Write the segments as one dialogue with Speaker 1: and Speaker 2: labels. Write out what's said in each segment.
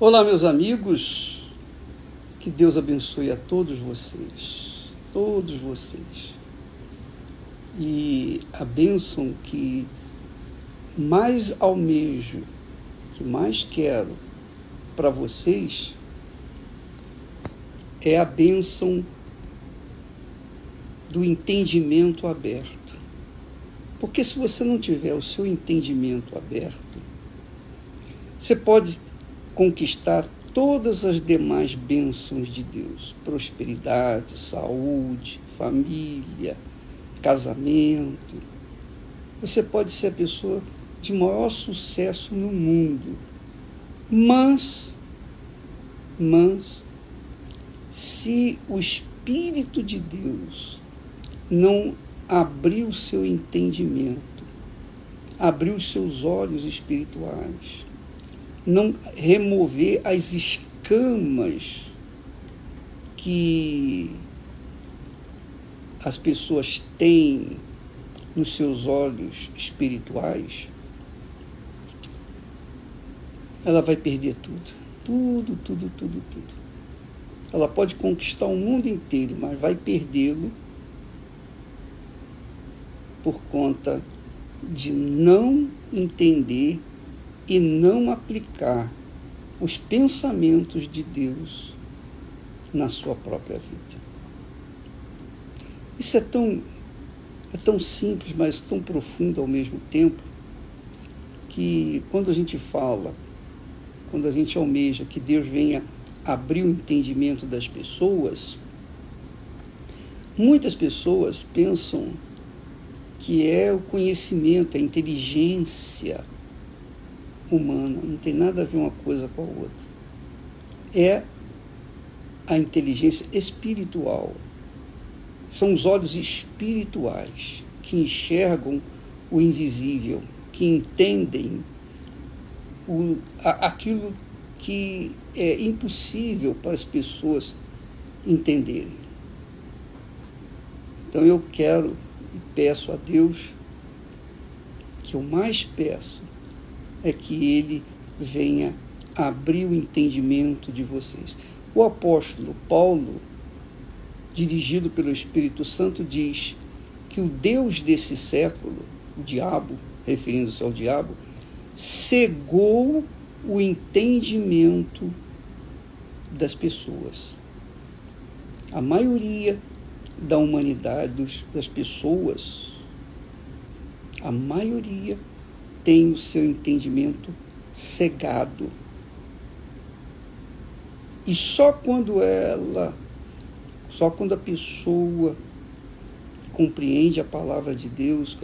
Speaker 1: Olá, meus amigos, que Deus abençoe a todos vocês, e a bênção que mais almejo, que mais quero para vocês, é a bênção do entendimento aberto. Porque se você não tiver o seu entendimento aberto, você pode conquistar todas as demais bênçãos de Deus: prosperidade, saúde, família, casamento. Você pode ser a pessoa de maior sucesso no mundo, mas se o Espírito de Deus não abrir o seu entendimento, abrir os seus olhos espirituais, não remover as escamas que as pessoas têm nos seus olhos espirituais, ela vai perder tudo. Ela pode conquistar o mundo inteiro, mas vai perdê-lo por conta de não entender e não aplicar os pensamentos de Deus na sua própria vida. Isso é tão simples, mas tão profundo ao mesmo tempo, que quando a gente almeja que Deus venha abrir o entendimento das pessoas, muitas pessoas pensam que é o conhecimento, a inteligência humana. Não tem nada a ver uma coisa com a outra. É a inteligência espiritual. São os olhos espirituais que enxergam o invisível, que entendem aquilo que é impossível para as pessoas entenderem. Então eu quero e peço a Deus, que eu mais peço, é que Ele venha abrir o entendimento de vocês. O apóstolo Paulo, dirigido pelo Espírito Santo, diz que o Deus desse século, o diabo, referindo-se ao diabo, cegou o entendimento das pessoas. A maioria da humanidade, das pessoas, a maioria tem o seu entendimento cegado. E só quando a pessoa compreende a palavra de Deus,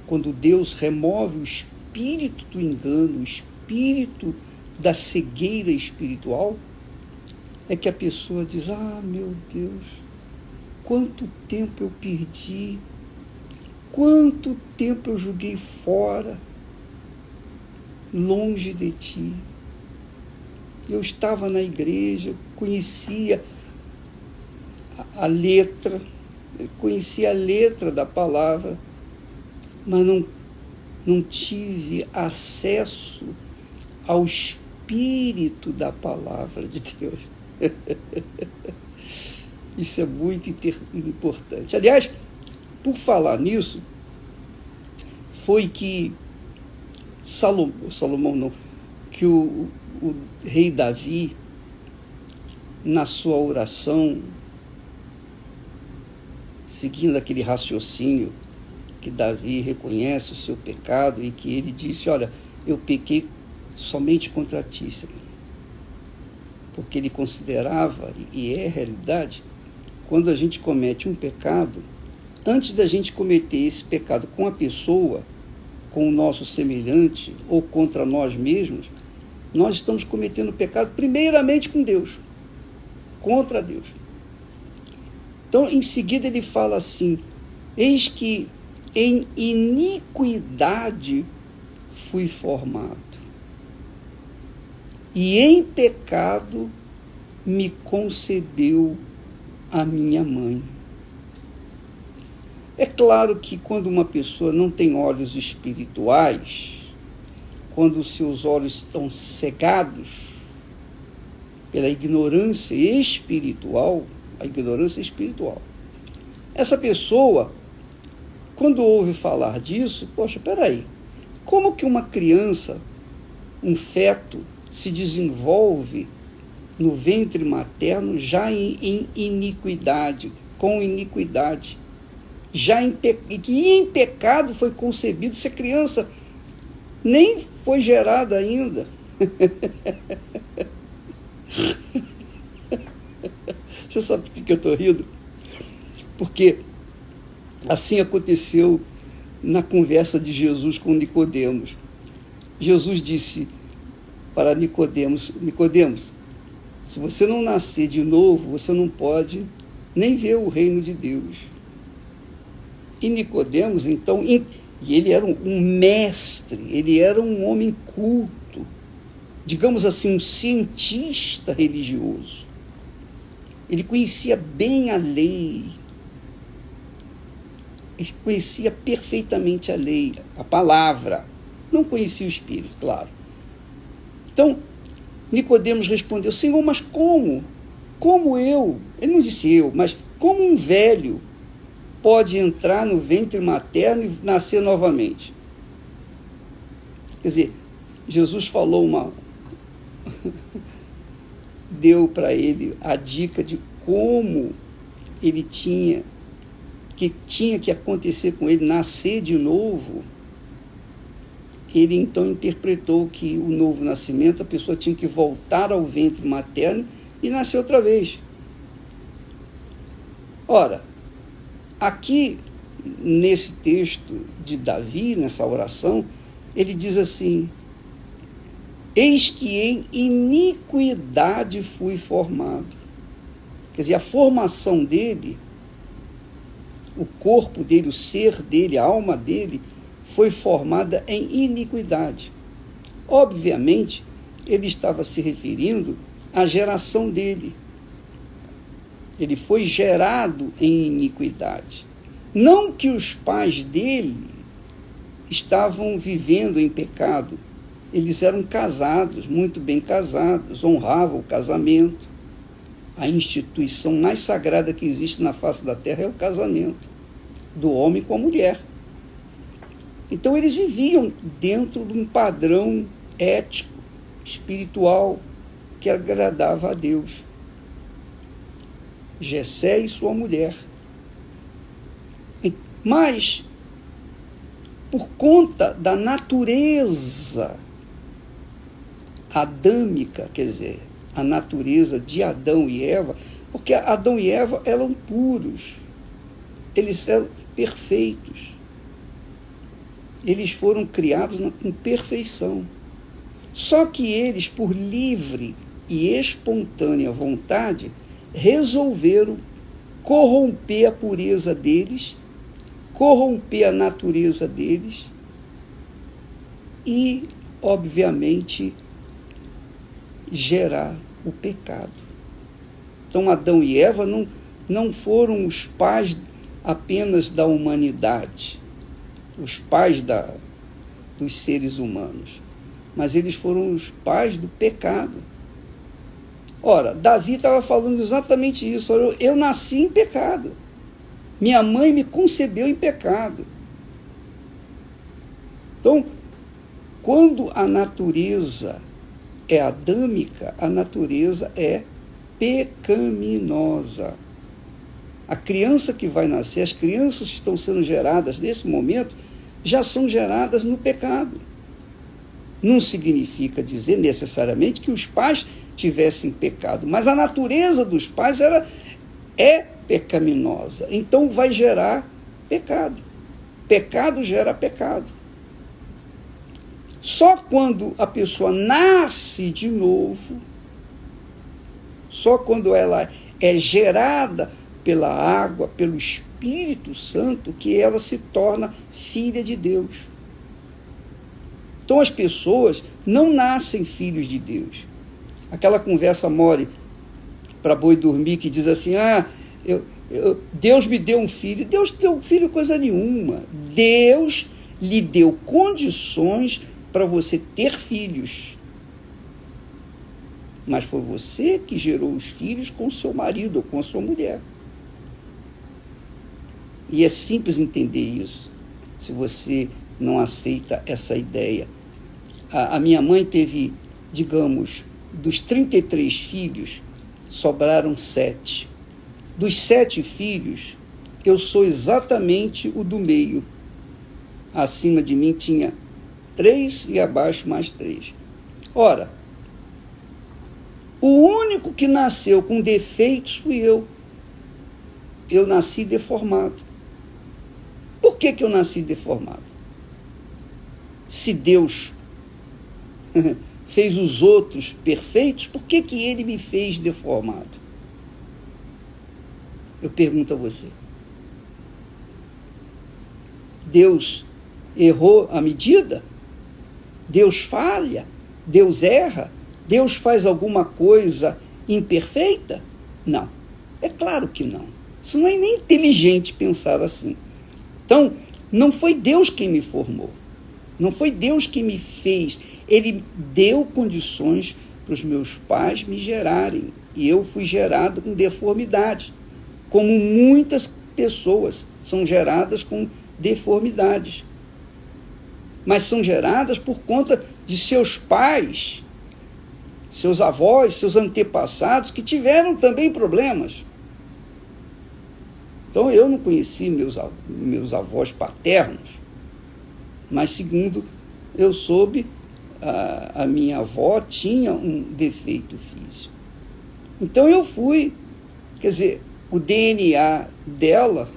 Speaker 1: quando Deus remove o espírito do engano, o espírito da cegueira espiritual, é que a pessoa diz: ah, meu Deus, quanto tempo eu perdi, quanto tempo eu joguei fora, longe de ti. Eu estava na igreja, conhecia a letra da palavra, mas não tive acesso ao espírito da palavra de Deus. Isso é muito importante. Aliás, por falar nisso, foi que que o rei Davi, na sua oração, seguindo aquele raciocínio que Davi reconhece o seu pecado e que ele disse: olha, eu pequei somente contra ti, Senhor. Porque ele considerava, e é a realidade, quando a gente comete um pecado, antes da gente cometer esse pecado com a pessoa, com o nosso semelhante ou contra nós mesmos, nós estamos cometendo pecado primeiramente com Deus, contra Deus. Então, em seguida ele fala assim: eis que em iniquidade fui formado, e em pecado me concebeu a minha mãe. É claro que quando uma pessoa não tem olhos espirituais, quando os seus olhos estão cegados, pela ignorância espiritual, a ignorância espiritual. Essa pessoa, quando ouve falar disso, poxa, peraí, como que uma criança, um feto, se desenvolve no ventre materno já em iniquidade, com iniquidade, que em pecado foi concebido, se a criança nem foi gerada ainda. Você sabe por que eu estou rindo? Porque assim aconteceu na conversa de Jesus com Nicodemos. Jesus disse para Nicodemos: Nicodemos, se você não nascer de novo, você não pode nem ver o reino de Deus. E Nicodemos, então, e ele era um mestre, ele era um homem culto, digamos assim, um cientista religioso. Ele conhecia bem a lei, ele conhecia perfeitamente a lei, a palavra, não conhecia o Espírito, claro. Então, Nicodemos respondeu: Senhor, mas como? Como eu? Ele não disse eu, mas como um velho pode entrar no ventre materno e nascer novamente? Quer dizer, Jesus falou deu para ele a dica de como ele tinha que acontecer com ele, nascer de novo. Ele então interpretou que o novo nascimento, a pessoa tinha que voltar ao ventre materno e nascer outra vez. Ora, aqui nesse texto de Davi, nessa oração, ele diz assim: eis que em iniquidade fui formado. Quer dizer, a formação dele, o corpo dele, o ser dele, a alma dele, foi formada em iniquidade. Obviamente, ele estava se referindo à geração dele. Ele foi gerado em iniquidade. Não que os pais dele estavam vivendo em pecado. Eles eram casados, muito bem casados, honravam o casamento. A instituição mais sagrada que existe na face da terra é o casamento do homem com a mulher. Então eles viviam dentro de um padrão ético, espiritual, que agradava a Deus. Jessé e sua mulher. Mas, por conta da natureza adâmica, quer dizer, a natureza de Adão e Eva, porque Adão e Eva eram puros, eles eram perfeitos. Eles foram criados com perfeição. Só que eles, por livre e espontânea vontade, resolveram corromper a pureza deles, corromper a natureza deles e, obviamente, gerar o pecado. Então, Adão e Eva não foram os pais apenas da humanidade, os pais dos seres humanos, mas eles foram os pais do pecado. Ora, Davi estava falando exatamente isso. Eu nasci em pecado. Minha mãe me concebeu em pecado. Então, quando a natureza é adâmica, a natureza é pecaminosa. A criança que vai nascer, as crianças que estão sendo geradas nesse momento, já são geradas no pecado. Não significa dizer necessariamente que os pais tivessem pecado, mas a natureza dos pais é pecaminosa. Então vai gerar pecado. Pecado gera pecado. Só quando a pessoa nasce de novo, só quando ela é gerada pela água, pelo Espírito Santo, que ela se torna filha de Deus. Então as pessoas não nascem filhos de Deus. Aquela conversa mole para boi dormir que diz assim: Deus me deu um filho. Deus deu um filho coisa nenhuma. Deus lhe deu condições para você ter filhos. mas foi você que gerou os filhos com o seu marido ou com a sua mulher. E é simples entender isso, se você não aceita essa ideia. A minha mãe teve, digamos, dos 33 filhos, sobraram 7. Dos 7 filhos, eu sou exatamente o do meio. Acima de mim tinha 3 e abaixo mais 3. Ora, o único que nasceu com defeitos fui eu. Eu nasci deformado. Por que eu nasci deformado? Se Deus fez os outros perfeitos, por que ele me fez deformado? Eu pergunto a você. Deus errou a medida? Deus falha? Deus erra? Deus faz alguma coisa imperfeita? Não. É claro que não. Isso não é nem inteligente pensar assim. Então, não foi Deus quem me formou. Não foi Deus quem me fez. Ele deu condições para os meus pais me gerarem. E eu fui gerado com deformidade. Como muitas pessoas são geradas com deformidades. Mas são geradas por conta de seus pais, seus avós, seus antepassados, que tiveram também problemas. Então, eu não conheci meus avós paternos, mas, segundo eu soube, a minha avó tinha um defeito físico. Então, eu fui, quer dizer, o DNA dela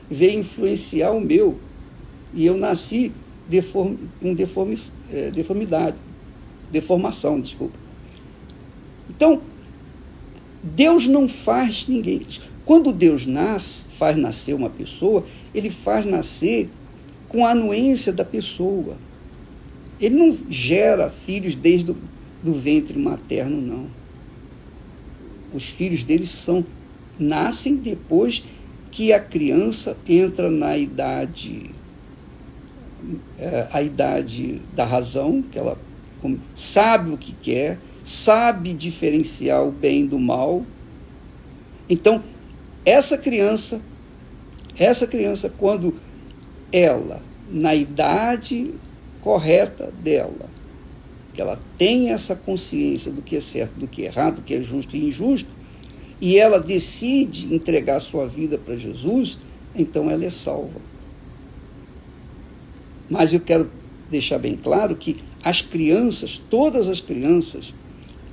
Speaker 1: veio influenciar o meu, e eu nasci com deformação. Então, Deus não faz ninguém. Quando Deus faz nascer uma pessoa, ele faz nascer com a anuência da pessoa. Ele não gera filhos desde do ventre materno, não. Os filhos dele nascem depois que a criança entra na idade, a idade da razão, que ela sabe o que quer, sabe diferenciar o bem do mal. Então, essa criança, quando ela, na idade correta dela, que ela tem essa consciência do que é certo, do que é errado, do que é justo e injusto, e ela decide entregar sua vida para Jesus, então ela é salva. Mas eu quero deixar bem claro que as crianças, todas as crianças,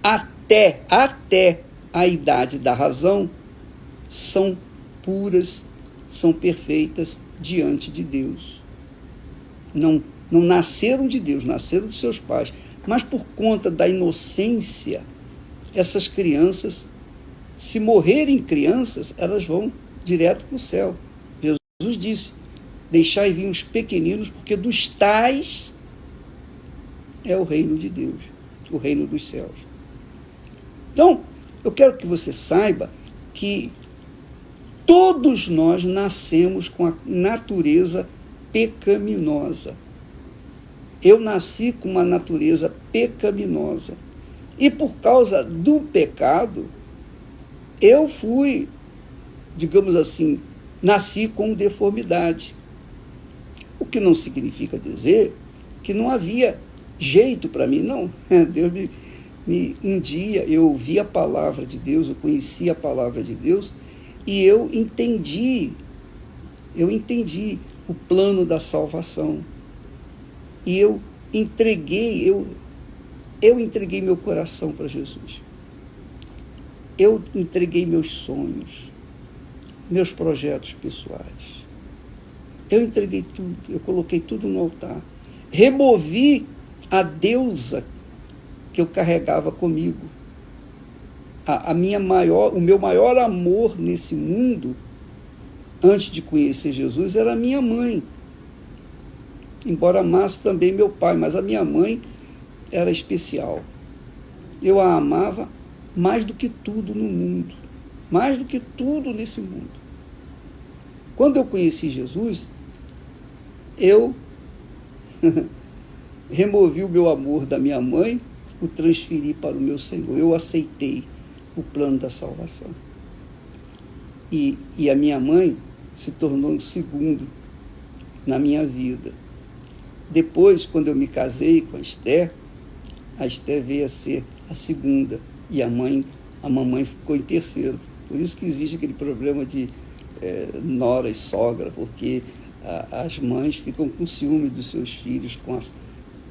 Speaker 1: até a idade da razão, são puras, são perfeitas diante de Deus. Não nasceram de Deus, nasceram de seus pais. Mas por conta da inocência, essas crianças, se morrerem crianças, elas vão direto para o céu. Jesus disse: deixai vir os pequeninos, porque dos tais é o reino de Deus, o reino dos céus. Então, eu quero que você saiba que todos nós nascemos com a natureza pecaminosa. Eu nasci com uma natureza pecaminosa. E por causa do pecado, eu fui, digamos assim, nasci com deformidade. O que não significa dizer que não havia jeito para mim, não. Deus um dia eu ouvi a palavra de Deus, eu conheci a palavra de Deus, e eu entendi o plano da salvação. E eu entreguei meu coração para Jesus. Eu entreguei meus sonhos, meus projetos pessoais. Eu entreguei tudo, eu coloquei tudo no altar. Removi a deusa que eu carregava comigo. O meu maior amor nesse mundo, antes de conhecer Jesus, era a minha mãe. Embora amasse também meu pai, mas a minha mãe era especial. Eu a amava mais do que tudo no mundo, mais do que tudo nesse mundo. Quando eu conheci Jesus, eu removi o meu amor da minha mãe o transferi para o meu Senhor. Eu aceitei o plano da salvação. E a minha mãe se tornou um segundo na minha vida. Depois, quando eu me casei com a Esther veio a ser a segunda, e a mamãe ficou em terceiro. Por isso que existe aquele problema de nora e sogra, porque as mães ficam com ciúme dos seus filhos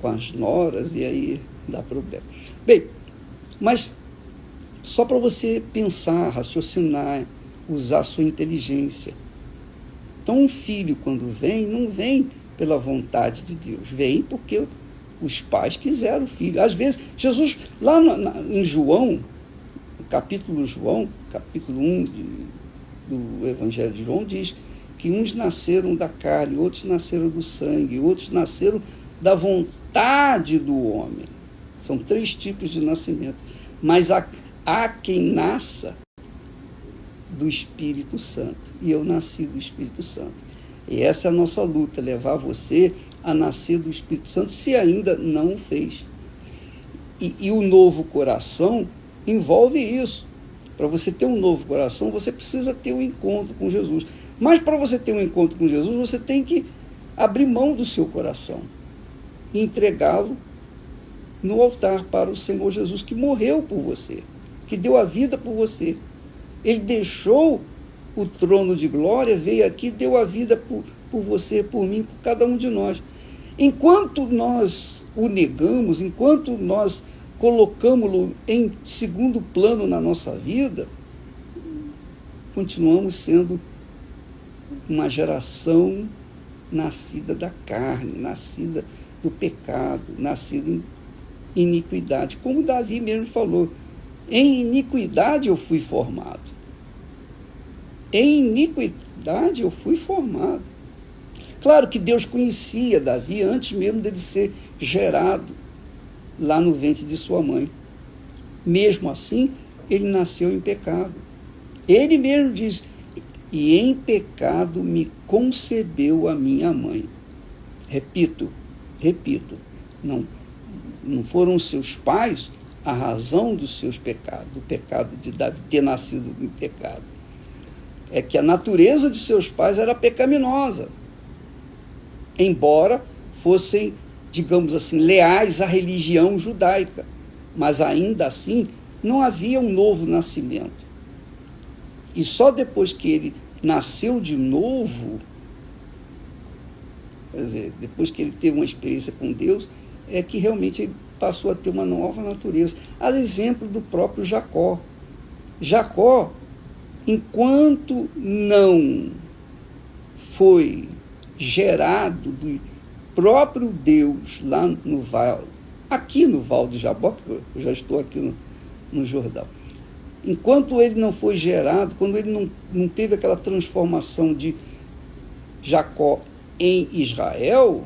Speaker 1: com as noras, e aí dá problema. Bem, mas só para você pensar, raciocinar, usar a sua inteligência. Então, um filho, quando vem, não vem pela vontade de Deus, vem porque os pais quiseram o filho. Às vezes, Jesus, lá em João, capítulo 1 do Evangelho de João, diz que uns nasceram da carne, outros nasceram do sangue, outros nasceram da vontade do homem. São 3 tipos de nascimento. Mas há quem nasça do Espírito Santo. E eu nasci do Espírito Santo. E essa é a nossa luta, levar você a nascer do Espírito Santo, se ainda não o fez. E o novo coração envolve isso. Para você ter um novo coração, você precisa ter um encontro com Jesus. Mas para você ter um encontro com Jesus, você tem que abrir mão do seu coração e entregá-lo no altar para o Senhor Jesus, que morreu por você, que deu a vida por você. Ele deixou o trono de glória, veio aqui, deu a vida por você, por mim, por cada um de nós. Enquanto nós o negamos, enquanto nós colocamos-lo em segundo plano na nossa vida, continuamos sendo uma geração nascida da carne, nascida do pecado, nascida em iniquidade. Como Davi mesmo falou, em iniquidade eu fui formado. Em iniquidade eu fui formado. Claro que Deus conhecia Davi antes mesmo dele ser gerado lá no ventre de sua mãe. Mesmo assim, ele nasceu em pecado. Ele mesmo diz, e em pecado me concebeu a minha mãe. Repito, não foram seus pais a razão dos seus pecados, do pecado de Davi ter nascido em pecado. É que a natureza de seus pais era pecaminosa, embora fossem, digamos assim, leais à religião judaica, mas ainda assim não havia um novo nascimento. E só depois que ele nasceu de novo, quer dizer, depois que ele teve uma experiência com Deus, é que realmente ele passou a ter uma nova natureza. Há exemplo do próprio Jacó. Jacó, enquanto não foi gerado do próprio Deus lá no Val, aqui no Val de Jaboque, eu já estou aqui no Jordão, enquanto ele não foi gerado, quando ele não teve aquela transformação de Jacó em Israel,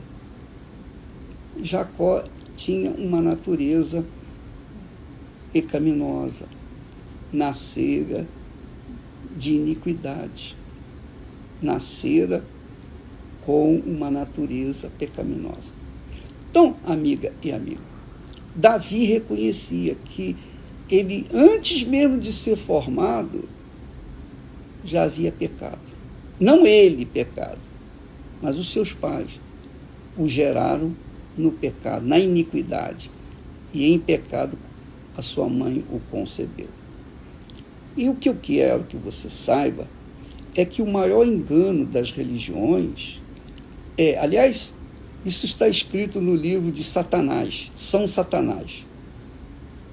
Speaker 1: Jacó tinha uma natureza pecaminosa, nascera de iniquidade, nascera com uma natureza pecaminosa. Então, amiga e amigo, Davi reconhecia que ele, antes mesmo de ser formado, já havia pecado. Não ele pecado, mas os seus pais o geraram no pecado, na iniquidade. E em pecado a sua mãe o concebeu. E o que eu quero que você saiba é que o maior engano das religiões aliás, isso está escrito no livro de Satanás, São Satanás.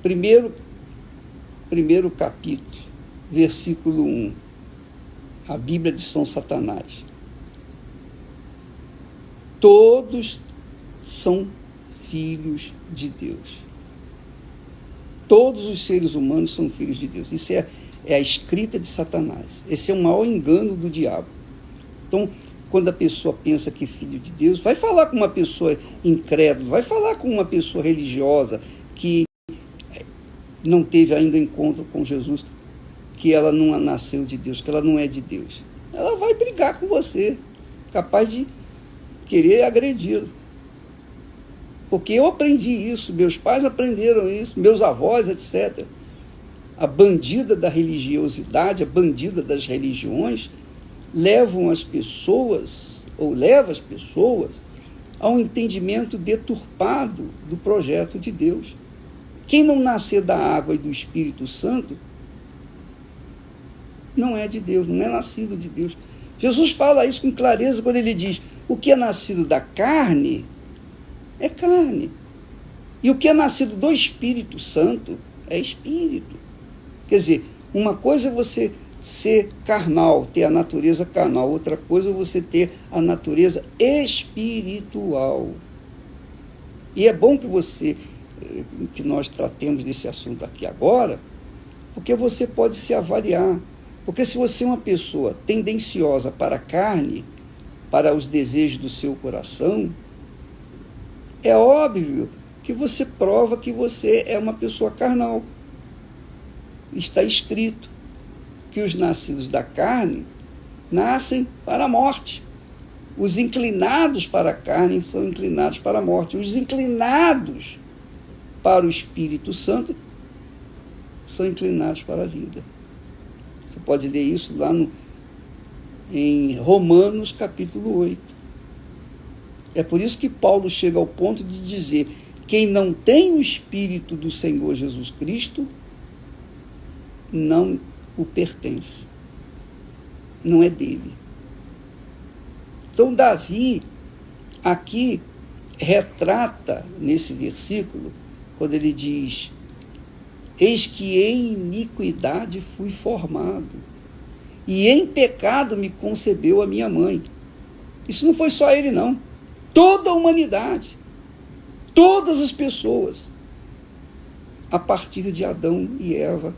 Speaker 1: Primeiro capítulo, versículo 1, a Bíblia de São Satanás. Todos são filhos de Deus. Todos os seres humanos são filhos de Deus. Isso é a escrita de Satanás. Esse é o maior engano do diabo. Então, quando a pessoa pensa que é filho de Deus, vai falar com uma pessoa incrédula, vai falar com uma pessoa religiosa que não teve ainda encontro com Jesus, que ela não nasceu de Deus, que ela não é de Deus. Ela vai brigar com você, capaz de querer agredi-lo. Porque eu aprendi isso, meus pais aprenderam isso, meus avós, etc. A bandida da religiosidade, a bandida das religiões, levam as pessoas, ou leva as pessoas, a um entendimento deturpado do projeto de Deus. Quem não nascer da água e do Espírito Santo não é de Deus, não é nascido de Deus. Jesus fala isso com clareza quando ele diz: o que é nascido da carne é carne, e o que é nascido do Espírito Santo é espírito. Quer dizer, uma coisa é você ser carnal, ter a natureza carnal, outra coisa é você ter a natureza espiritual. E é bom que nós tratemos desse assunto aqui agora, porque você pode se avaliar. Porque se você é uma pessoa tendenciosa para a carne, para os desejos do seu coração, é óbvio que você prova que você é uma pessoa carnal. Está escrito que os nascidos da carne nascem para a morte. Os inclinados para a carne são inclinados para a morte. Os inclinados para o Espírito Santo são inclinados para a vida. Você pode ler isso lá em Romanos capítulo 8. É por isso que Paulo chega ao ponto de dizer: quem não tem o Espírito do Senhor Jesus Cristo não o pertence, não é dele. Então Davi aqui retrata nesse versículo, quando ele diz: eis que em iniquidade fui formado, e em pecado me concebeu a minha mãe. Isso não foi só ele, não. Toda a humanidade, todas as pessoas, a partir de Adão e Eva,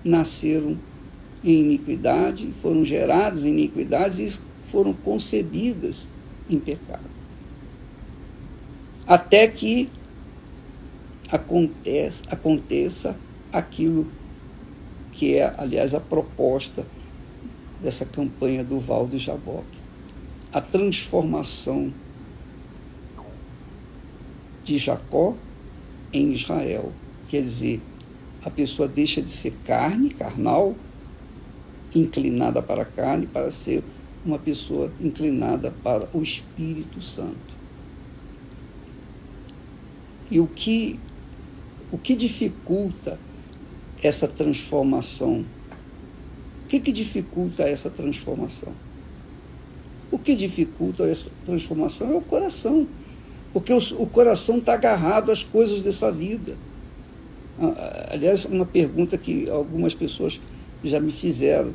Speaker 1: nasceram em iniquidade, foram geradas em iniquidades e foram concebidas em pecado. Até que aconteça aquilo que é, aliás, a proposta dessa campanha do Val de Jaboque. A transformação de Jacó em Israel. Quer dizer, a pessoa deixa de ser carnal, inclinada para a carne, para ser uma pessoa inclinada para o Espírito Santo. E o que dificulta essa transformação? O que dificulta essa transformação? O que dificulta essa transformação é o coração. Porque o coração está agarrado às coisas dessa vida. Aliás, uma pergunta que algumas pessoas já me fizeram: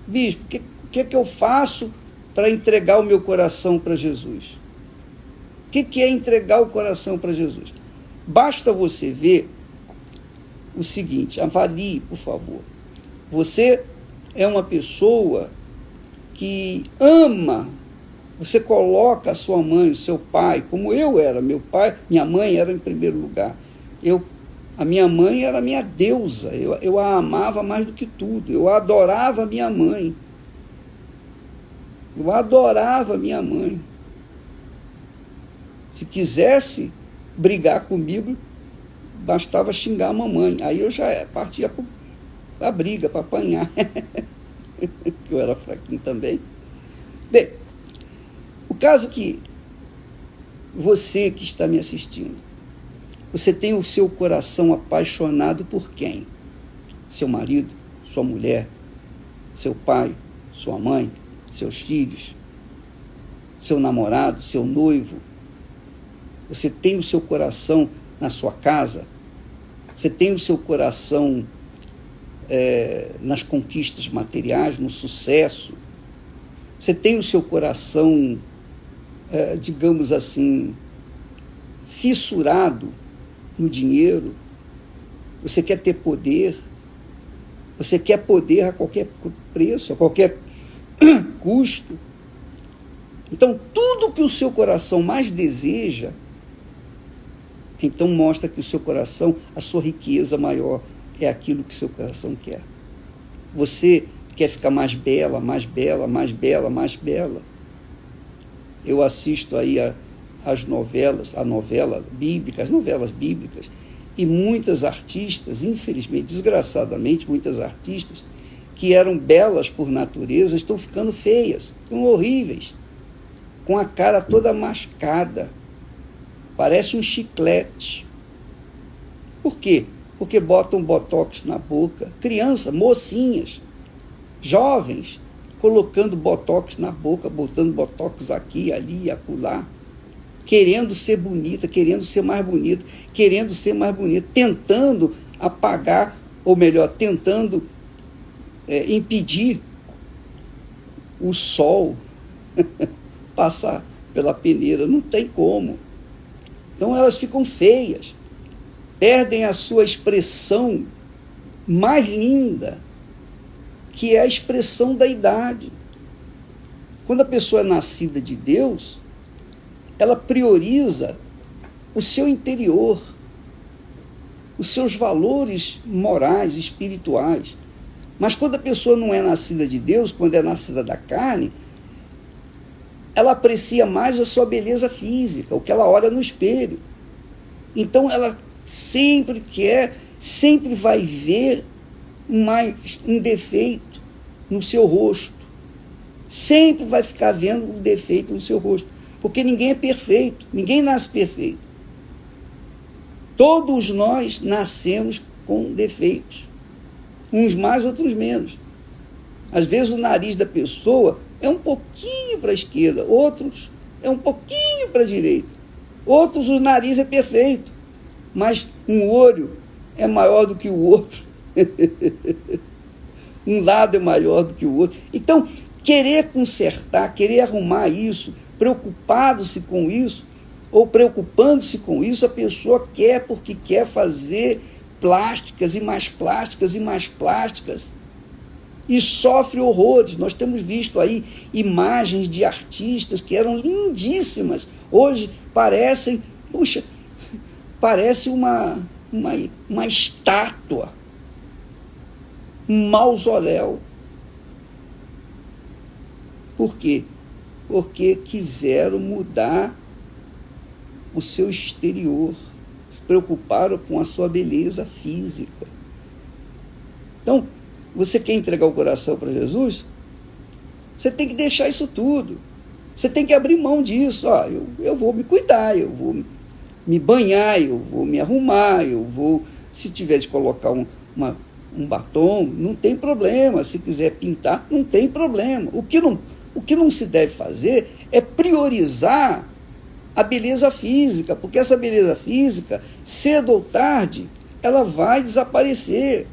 Speaker 1: bispo, o que é que eu faço para entregar o meu coração para Jesus? O que é entregar o coração para Jesus? Basta você ver o seguinte, avalie, por favor. Você é uma pessoa que ama, você coloca a sua mãe, o seu pai, como eu era, meu pai, minha mãe era em primeiro lugar. A minha mãe era minha deusa, eu a amava mais do que tudo, eu adorava minha mãe. Eu adorava minha mãe. Se quisesse brigar comigo, bastava xingar a mamãe. Aí eu já partia para a briga, para apanhar. Eu era fraquinho também. Bem, o caso que você que está me assistindo, você tem o seu coração apaixonado por quem? Seu marido, sua mulher, seu pai, sua mãe, seus filhos, seu namorado, seu noivo. Você tem o seu coração na sua casa? Você tem o seu coração nas conquistas materiais, no sucesso? Você tem o seu coração, digamos assim, fissurado no dinheiro? Você quer ter poder? Você quer poder a qualquer preço, a qualquer custo? Então, tudo que o seu coração mais deseja, então mostra que o seu coração, a sua riqueza maior, é aquilo que o seu coração quer. Você quer ficar mais bela, mais bela, mais bela, mais bela. Eu assisto aí as novelas bíblicas, e muitas artistas, infelizmente, desgraçadamente, muitas artistas que eram belas por natureza estão ficando feias, estão horríveis, com a cara toda mascada, parece um chiclete. Por quê? Porque botam botox na boca, crianças, mocinhas, jovens, colocando botox na boca, botando botox aqui, ali, acolá, querendo ser bonita, querendo ser mais bonita, tentando apagar, ou melhor, tentando impedir o sol passar pela peneira. Não tem como. Então elas ficam feias, perdem a sua expressão mais linda, que é a expressão da idade. Quando a pessoa é nascida de Deus, ela prioriza o seu interior, os seus valores morais, espirituais. Mas quando a pessoa não é nascida de Deus, quando é nascida da carne, ela aprecia mais a sua beleza física, o que ela olha no espelho. Então ela sempre vai ver um defeito no seu rosto. Sempre vai ficar vendo um defeito no seu rosto. Porque ninguém é perfeito, ninguém nasce perfeito. Todos nós nascemos com defeitos. Uns mais, outros menos. Às vezes o nariz da pessoa é um pouquinho para a esquerda, outros é um pouquinho para a direita. Outros o nariz é perfeito, mas um olho é maior do que o outro. Um lado é maior do que o outro. Então, querer consertar, querer arrumar isso, preocupado-se com isso, ou preocupando-se com isso, a pessoa quer porque quer fazer plásticas e mais plásticas e mais plásticas. E sofre horrores. Nós temos visto aí imagens de artistas que eram lindíssimas. Hoje parecem, parece uma estátua, um mausoléu. Por quê? Porque quiseram mudar o seu exterior, se preocuparam com a sua beleza física. Então, você quer entregar o coração para Jesus? Você tem que deixar isso tudo. Você tem que abrir mão disso. Eu vou me cuidar, eu vou me banhar, eu vou me arrumar, eu vou, se tiver de colocar um batom, não tem problema. Se quiser pintar, não tem problema. O que não se deve fazer é priorizar a beleza física, porque essa beleza física, cedo ou tarde, ela vai desaparecer.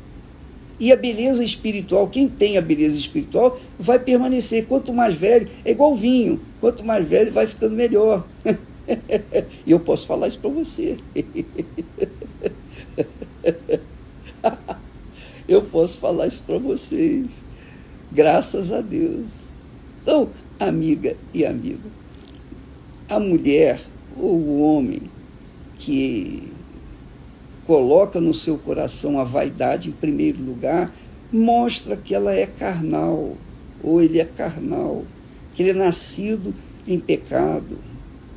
Speaker 1: E a beleza espiritual, quem tem a beleza espiritual, vai permanecer. Quanto mais velho, é igual vinho, quanto mais velho vai ficando melhor. E eu posso falar isso para você. Eu posso falar isso para vocês. Graças a Deus. Então, amiga e amigo, a mulher ou o homem que coloca no seu coração a vaidade em primeiro lugar, mostra que ela é carnal, ou ele é carnal, que ele é nascido em pecado,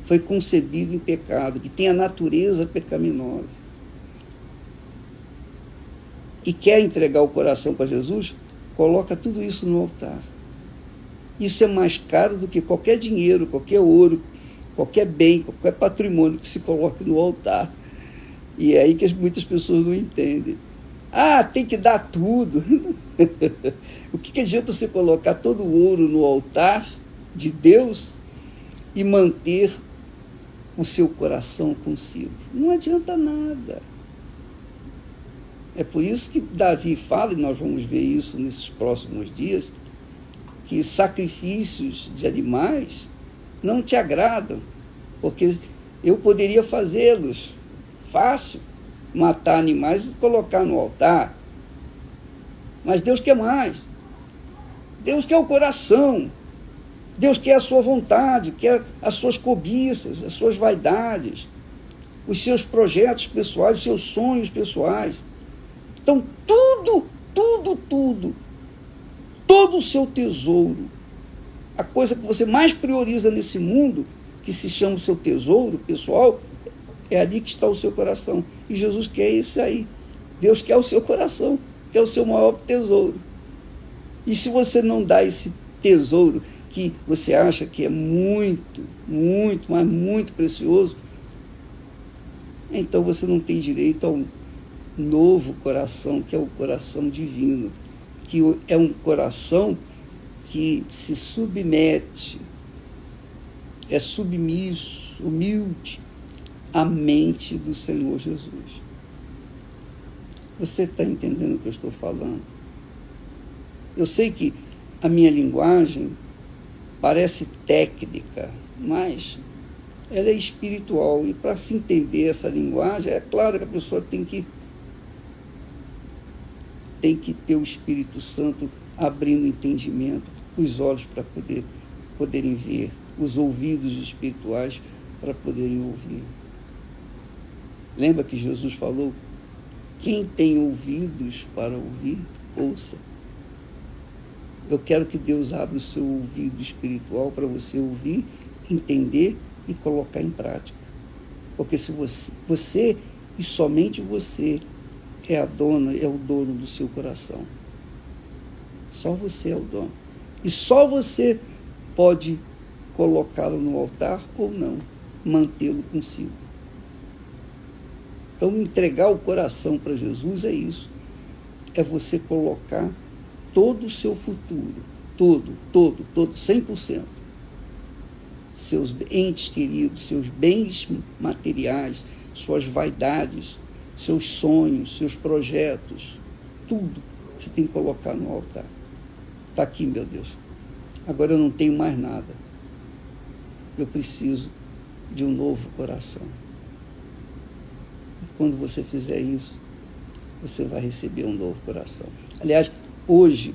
Speaker 1: foi concebido em pecado, que tem a natureza pecaminosa. E quer entregar o coração para Jesus, coloca tudo isso no altar. Isso é mais caro do que qualquer dinheiro, qualquer ouro, qualquer bem, qualquer patrimônio que se coloque no altar. E é aí que muitas pessoas não entendem. Tem que dar tudo. O que adianta você colocar todo o ouro no altar de Deus e manter o seu coração consigo? Não adianta nada. É por isso que Davi fala, e nós vamos ver isso nesses próximos dias, que sacrifícios de animais não te agradam, porque eu poderia fazê-los. Fácil matar animais e colocar no altar. Mas Deus quer mais. Deus quer o coração. Deus quer a sua vontade, quer as suas cobiças, as suas vaidades, os seus projetos pessoais, os seus sonhos pessoais. Então, todo o seu tesouro, a coisa que você mais prioriza nesse mundo, que se chama o seu tesouro pessoal, é ali que está o seu coração. E Jesus quer isso aí. Deus quer o seu coração, que é o seu maior tesouro. E se você não dá esse tesouro que você acha que é muito, muito, mas muito precioso, então você não tem direito a um novo coração, que é o coração divino, que é um coração que se submete, é submisso, humilde à mente do Senhor Jesus. Você está entendendo o que eu estou falando? Eu sei que a minha linguagem parece técnica, mas ela é espiritual. E para se entender essa linguagem, é claro que a pessoa tem que ter o Espírito Santo abrindo o entendimento, os olhos para poderem ver, os ouvidos espirituais para poderem ouvir. Lembra que Jesus falou: quem tem ouvidos para ouvir, ouça. Eu quero que Deus abra o seu ouvido espiritual para você ouvir, entender e colocar em prática. Porque se você e somente você é a dona, é o dono do seu coração. Só você é o dono. E só você pode colocá-lo no altar ou não, mantê-lo consigo. Então, entregar o coração para Jesus é isso. É você colocar todo o seu futuro, todo, 100%. Seus entes queridos, seus bens materiais, suas vaidades, seus sonhos, seus projetos, tudo você tem que colocar no altar. Está aqui, meu Deus. Agora eu não tenho mais nada. Eu preciso de um novo coração. E quando você fizer isso, você vai receber um novo coração. Aliás, hoje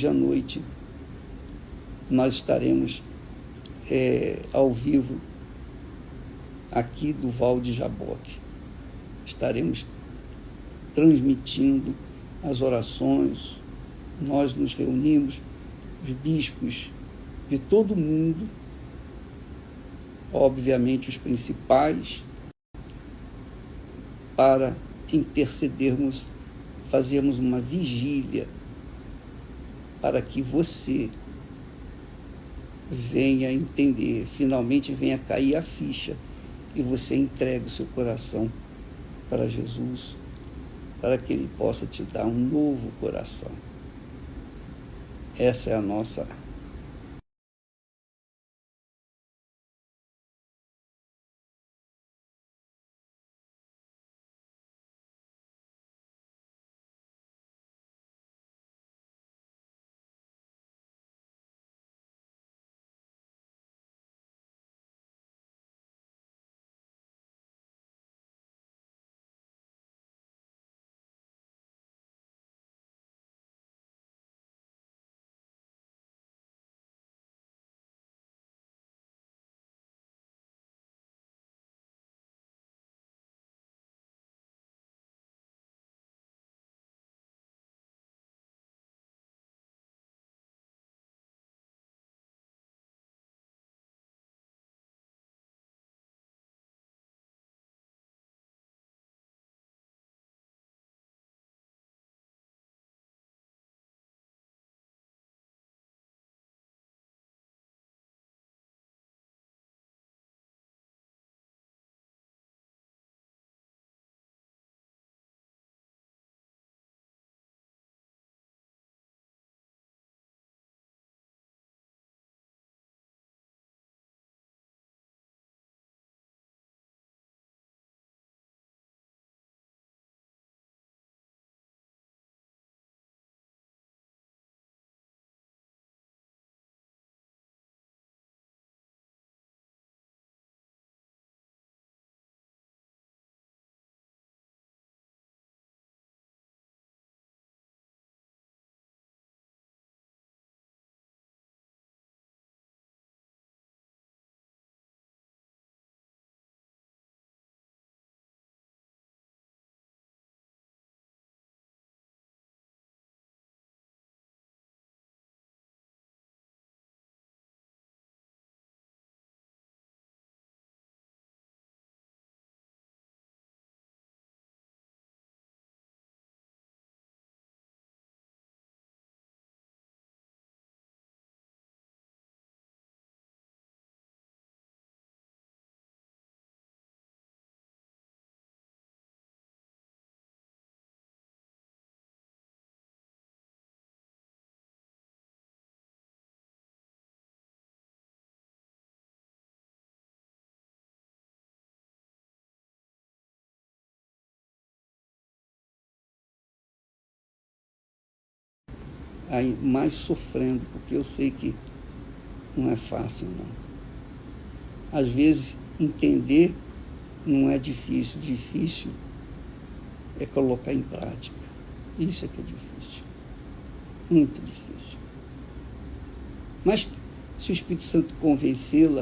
Speaker 1: à noite, nós estaremos ao vivo aqui do Val de Jaboque. Estaremos transmitindo as orações. Nós nos reunimos, os bispos de todo mundo, obviamente os principais, para intercedermos, fazermos uma vigília para que você venha entender, finalmente venha cair a ficha e você entregue o seu coração para Jesus, para que Ele possa te dar um novo coração. Essa é a nossa aí mais sofrendo, porque eu sei que não é fácil, não. Às vezes, entender não é difícil. Difícil é colocar em prática. Isso é que é difícil. Muito difícil. Mas, se o Espírito Santo convencê-lo,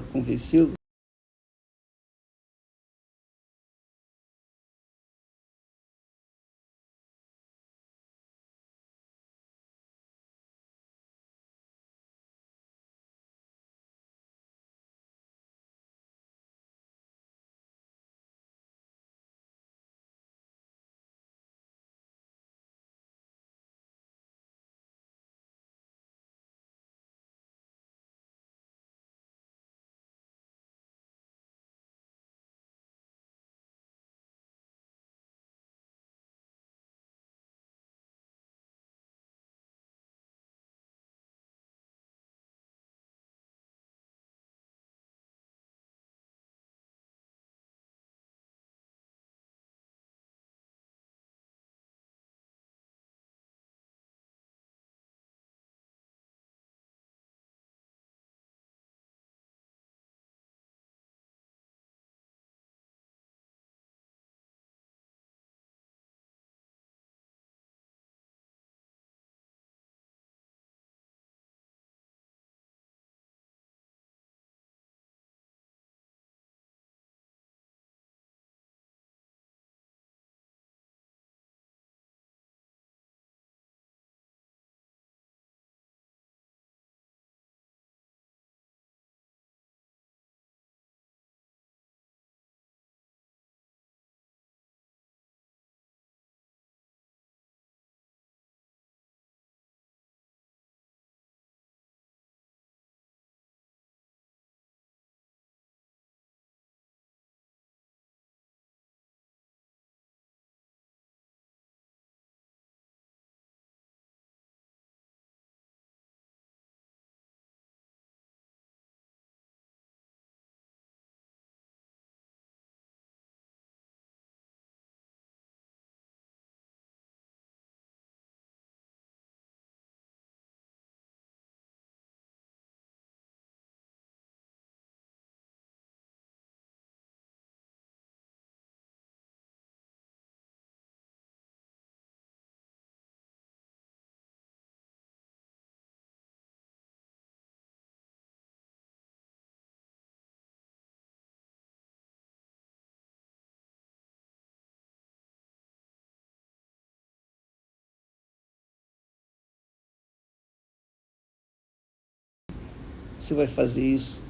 Speaker 1: você vai fazer isso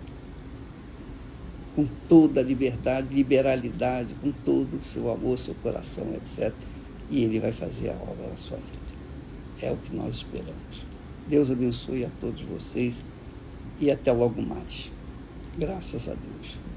Speaker 1: com toda a liberdade, liberalidade, com todo o seu amor, seu coração, etc. E Ele vai fazer a obra na sua vida. É o que nós esperamos. Deus abençoe a todos vocês e até logo mais. Graças a Deus.